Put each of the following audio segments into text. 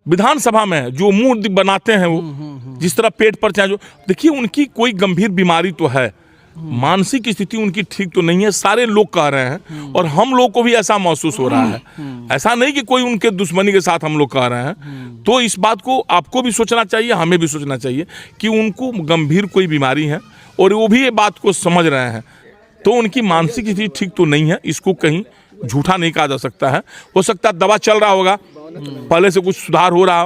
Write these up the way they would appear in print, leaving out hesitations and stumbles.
विधानसभा में जो मुंह बनाते हैं वो जिस तरह पेट पर चाहे जो देखिए, उनकी कोई गंभीर बीमारी तो है, मानसिक स्थिति उनकी ठीक तो नहीं है, सारे लोग कह रहे हैं और हम लोग को भी ऐसा महसूस हो रहा है। ऐसा नहीं कि कोई उनके दुश्मनी के साथ हम लोग कह रहे हैं। तो इस बात को आपको भी सोचना चाहिए, हमें भी सोचना चाहिए कि उनको गंभीर कोई बीमारी है और वो भी ये बात को समझ रहे हैं। तो उनकी मानसिक स्थिति ठीक तो नहीं है, इसको कहीं झूठा नहीं कहा जा सकता है। हो सकता है दवा चल रहा होगा, पहले से कुछ सुधार हो रहा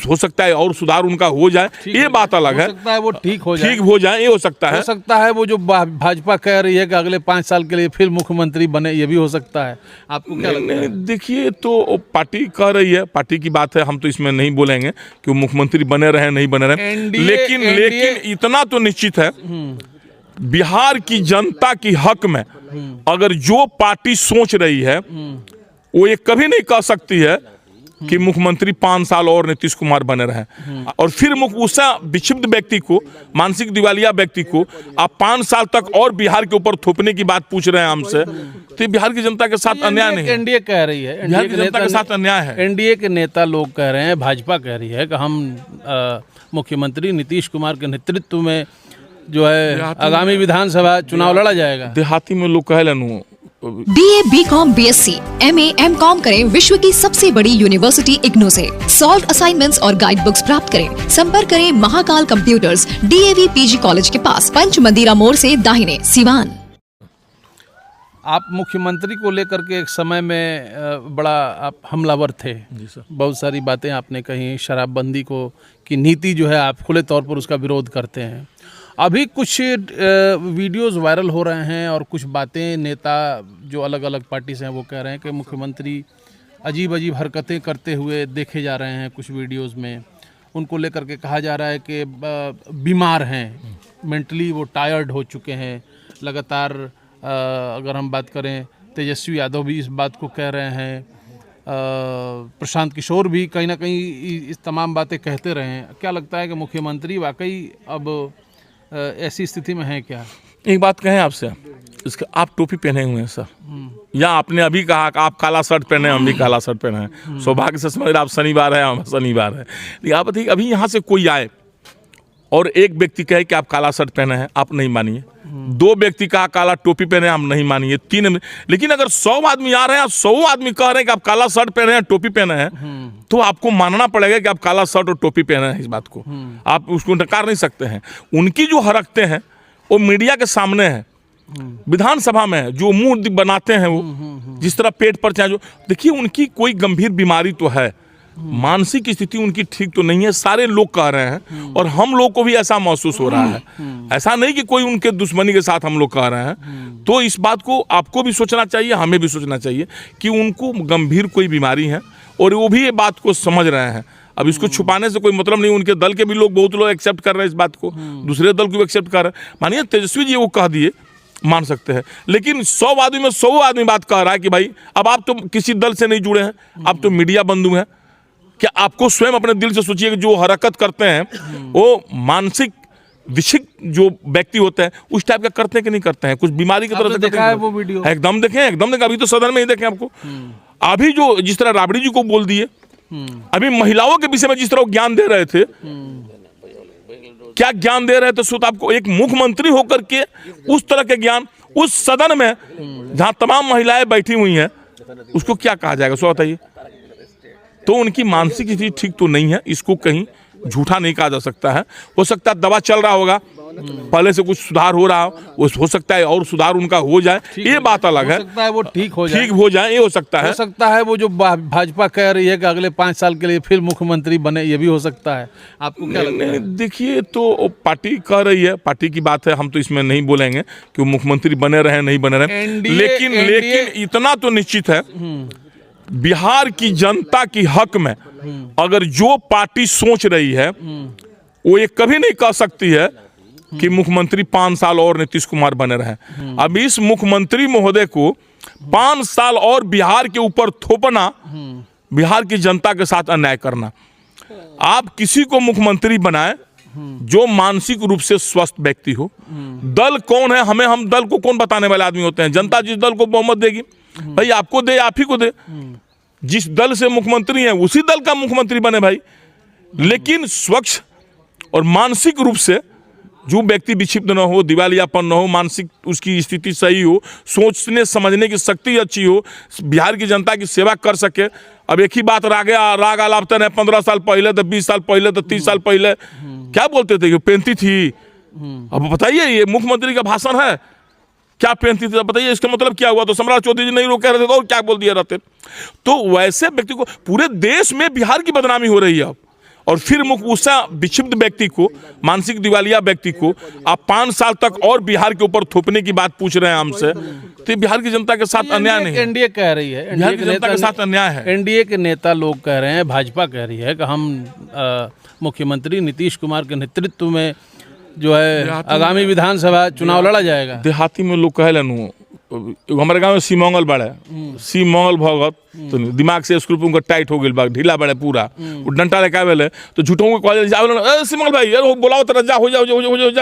हो सकता है और सुधार उनका हो जाए, ये बात अलग है। हो सकता है वो ठीक हो जाए, ये हो सकता है वो जो भाजपा कह रही है कि अगले 5 साल के लिए फिर मुख्यमंत्री बने, ये भी हो सकता है। आपको क्या लगता है? देखिए, तो पार्टी कह रही है, पार्टी की बात है, हम तो इसमें नहीं बोलेंगे कि वो मुख्यमंत्री बने रहे नहीं बने रहे, लेकिन इतना तो निश्चित है, बिहार की जनता की हक में अगर जो पार्टी सोच रही है वो ये कभी नहीं कह सकती है कि मुख्यमंत्री 5 साल और नीतीश कुमार बने रहे और फिर उस विक्षिप्त व्यक्ति को, मानसिक दिवालिया व्यक्ति को आप 5 साल तक और बिहार के ऊपर थोपने की बात पूछ रहे हैं हमसे, तो बिहार की जनता के साथ अन्याय नहीं है। एनडीए कह रही है, बिहार की जनता के साथ अन्याय है। एनडीए के नेता लोग कह रहे हैं, भाजपा कह रही है कि हम मुख्यमंत्री नीतीश कुमार के नेतृत्व में जो है आगामी विधानसभा चुनाव लड़ा जाएगा। देहाती में लोग कह लेनु BA, BCom, BSc, MA, MCom करें विश्व की सबसे बड़ी यूनिवर्सिटी इग्नू से। सॉल्व असाइनमेंट्स और गाइड बुक्स प्राप्त करें। संपर्क करें Mahakal computers, DAV PG college के पास, पंच मंदिरा मोड़ से दाहिने, सिवान। आप मुख्यमंत्री को लेकर के एक समय में बड़ा आप हमलावर थे। जी सर। बहुत सारी बातें आपने कही, शराबबंदी को की नीति जो है आप खुले तौर पर उसका विरोध करते हैं। अभी कुछ वीडियोस वायरल हो रहे हैं और कुछ बातें नेता जो अलग अलग पार्टी से हैं वो कह रहे हैं कि मुख्यमंत्री अजीब अजीब हरकतें करते हुए देखे जा रहे हैं। कुछ वीडियोस में उनको लेकर के कहा जा रहा है कि बीमार हैं, मेंटली वो टायर्ड हो चुके हैं लगातार। अगर हम बात करें, तेजस्वी यादव भी इस बात को कह रहे हैं, प्रशांत किशोर भी कहीं ना कहीं इस तमाम बातें कहते रहे हैं। क्या लगता है कि मुख्यमंत्री वाकई अब ऐसी स्थिति में है क्या? एक बात कहें आपसे, इसका आप टोपी पहने हुए हैं सर, या आपने अभी कहा कि आप काला शर्ट पहने, हम भी काला शर्ट पहने हैं, सौभाग्य से समझ रहे आप शनिवार है, हम शनिवार है। लेकिन आप बताइए, अभी यहाँ से कोई आए और एक व्यक्ति कहे कि आप काला शर्ट पहने हैं, आप नहीं मानिए। 2 व्यक्ति कहा काला टोपी पहने, हम नहीं मानिए। 3, लेकिन अगर 100 आदमी आ रहे हैं, 100 आदमी कह रहे हैं कि आप काला शर्ट पहने हैं, टोपी पहने हैं, तो आपको मानना पड़ेगा कि आप काला शर्ट और टोपी पहने हैं। इस बात को आप उसको नकार नहीं सकते हैं। उनकी जो हरकतें हैं वो मीडिया के सामने है, विधानसभा में जो मुंह बनाते हैं वो जिस तरह पेट पर चाहे जो देखिए, उनकी कोई गंभीर बीमारी तो है, मानसिक स्थिति उनकी ठीक तो नहीं है, सारे लोग कह रहे हैं और हम लोग को भी ऐसा महसूस हो रहा है। ऐसा नहीं कि कोई उनके दुश्मनी के साथ हम लोग कह रहे हैं। तो इस बात को आपको भी सोचना चाहिए, हमें भी सोचना चाहिए कि उनको गंभीर कोई बीमारी है और वो भी ये बात को समझ रहे हैं। अब इसको छुपाने से कोई मतलब नहीं। उनके दल के भी लोग, बहुत लोग एक्सेप्ट कर रहे हैं इस बात को, दूसरे दल को भी एक्सेप्ट कर रहे हैं। मानिए तेजस्वी जी वो कह दिए, मान सकते हैं, लेकिन 100 आदमी में 100 आदमी बात कह रहा है कि भाई अब आप तो किसी दल से नहीं जुड़े हैं, आप तो मीडिया बंधु हैं। क्या आपको स्वयं अपने दिल से सोचिए कि जो हरकत करते हैं वो मानसिक विक्षिप्त जो व्यक्ति होते हैं उस टाइप का करते हैं कि नहीं करते हैं, कुछ बीमारी की तरह से देखा है वो वीडियो? एकदम देखें। अभी तो सदन में ही देखें आपको। अभी जो जिस तरह राबड़ी जी को बोल दिए, अभी महिलाओं के विषय में जिस तरह ज्ञान दे रहे थे, क्या ज्ञान दे रहे थे, सो आपको एक मुख्यमंत्री होकर के उस तरह के ज्ञान उस सदन में जहां तमाम महिलाएं बैठी हुई हैं, उसको क्या कहा जाएगा, सो बताइए। तो उनकी मानसिक स्थिति ठीक तो नहीं है, इसको कहीं झूठा नहीं कहा जा सकता है। हो सकता है दवा चल रहा होगा, पहले से कुछ सुधार हो रहा हो सकता है और सुधार उनका हो जाए, ये बात अलग है। हो सकता है वो ठीक हो जाए, ये हो सकता है। हो सकता है वो जो भाजपा कह रही है कि अगले 5 साल के लिए फिर मुख्यमंत्री बने, ये भी हो सकता है। आपको क्या लगता है? देखिए, तो पार्टी कह रही है, पार्टी की बात है, हम तो इसमें नहीं बोलेंगे कि वो मुख्यमंत्री बने रहे नहीं बने रहे, लेकिन इतना तो निश्चित है, बिहार की जनता की हक में अगर जो पार्टी सोच रही है वो ये कभी नहीं कह सकती है कि मुख्यमंत्री 5 साल और नीतीश कुमार बने रहे। अब इस मुख्यमंत्री महोदय को 5 साल और बिहार के ऊपर थोपना, बिहार की जनता के साथ अन्याय करना। आप किसी को मुख्यमंत्री बनाए जो मानसिक रूप से स्वस्थ व्यक्ति हो। दल कौन है, हम दल को कौन बताने वाले आदमी होते हैं? जनता जिस दल को बहुमत देगी, भाई आपको दे, आप ही को दे। जिस दल से मुख्यमंत्री हैं उसी दल का मुख्यमंत्री बने भाई। लेकिन स्वच्छ और मानसिक रूप से जो व्यक्ति विक्षिप्त न हो, दिवालियापन न हो, मानसिक उसकी स्थिति सही हो, सोचने समझने की शक्ति अच्छी हो, बिहार की जनता की सेवा कर सके। अब एक ही बात राग आलापतन है, 15 साल पहले तो 20 साल पहले तो 30 साल पहले क्या बोलते थे कि पेंती थी। अब बताइए ये मुख्यमंत्री का भाषण है, क्या पेंती थी बताइए, इसका मतलब क्या हुआ? तो सम्राट चौधरी जी नहीं रोक कह रहे थे तो और क्या बोल दिया रहते। तो वैसे व्यक्ति को पूरे देश में बिहार की बदनामी हो रही है अब। और फिर उससे विक्षिप्त व्यक्ति को, मानसिक दिवालिया व्यक्ति को आप 5 साल तक और बिहार के ऊपर थोपने की बात पूछ रहे हैं हमसे, तो बिहार की जनता के साथ अन्याय नहीं है। एनडीए कह रही है, बिहार की जनता के साथ अन्याय है। एनडीए के नेता लोग कह रहे हैं, भाजपा कह रही है कि हम मुख्यमंत्री नीतीश कुमार के नेतृत्व में जो है आगामी विधानसभा चुनाव लड़ा जाएगा। देहाती में लोग कहे लेनु हमारे गांव में सीमंगल बड़े, सीमंगल भगत तो दिमाग से स्क्रू उनका टाइट हो गया, ढीला बड़े पूरा, वो डंटा लेके आवे तो झूठों को कॉलेज जावे, सीमंगल भाई यार बोलाओ तेरा जा हो जाओ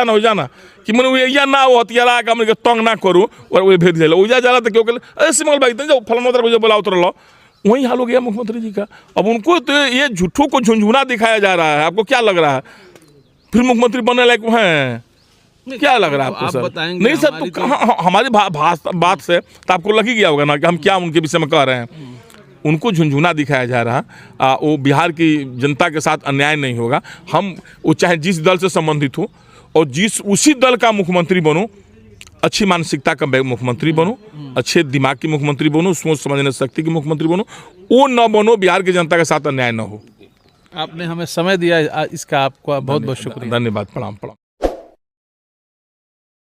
हो जाना कि मैंने या ना वो हथियारा का हमने तंग ना करूँ और वो भेज दिया वो जाला तो क्यों कहले सीमंगल भाई जाओ फलाना तरह बोलाओ तो लो। वही हाल हो गया मुख्यमंत्री जी का। अब उनको तो ये झूठों को झुंझुना दिखाया जा रहा है। आपको क्या लग रहा है फिर मुख्यमंत्री बनने लायक हैं? क्या लग रहा है आपको सर? नहीं सर, तो हमारी बात से तो आपको लग ही गया होगा ना कि हम क्या उनके विषय में कह रहे हैं। उनको झुंझुना दिखाया जा रहा, वो बिहार की जनता के साथ अन्याय नहीं होगा। हम वो चाहे जिस दल से संबंधित हो और उसी दल का मुख्यमंत्री बनो, अच्छी मानसिकता का मुख्यमंत्री बनो, अच्छे दिमाग की मुख्यमंत्री बनो, सोच समझने शक्ति की मुख्यमंत्री बनो, वो न बनो बिहार की जनता के साथ अन्याय न हो। आपने हमें समय दिया, इसका आपका बहुत बहुत शुक्रिया। धन्यवाद। प्रणाम।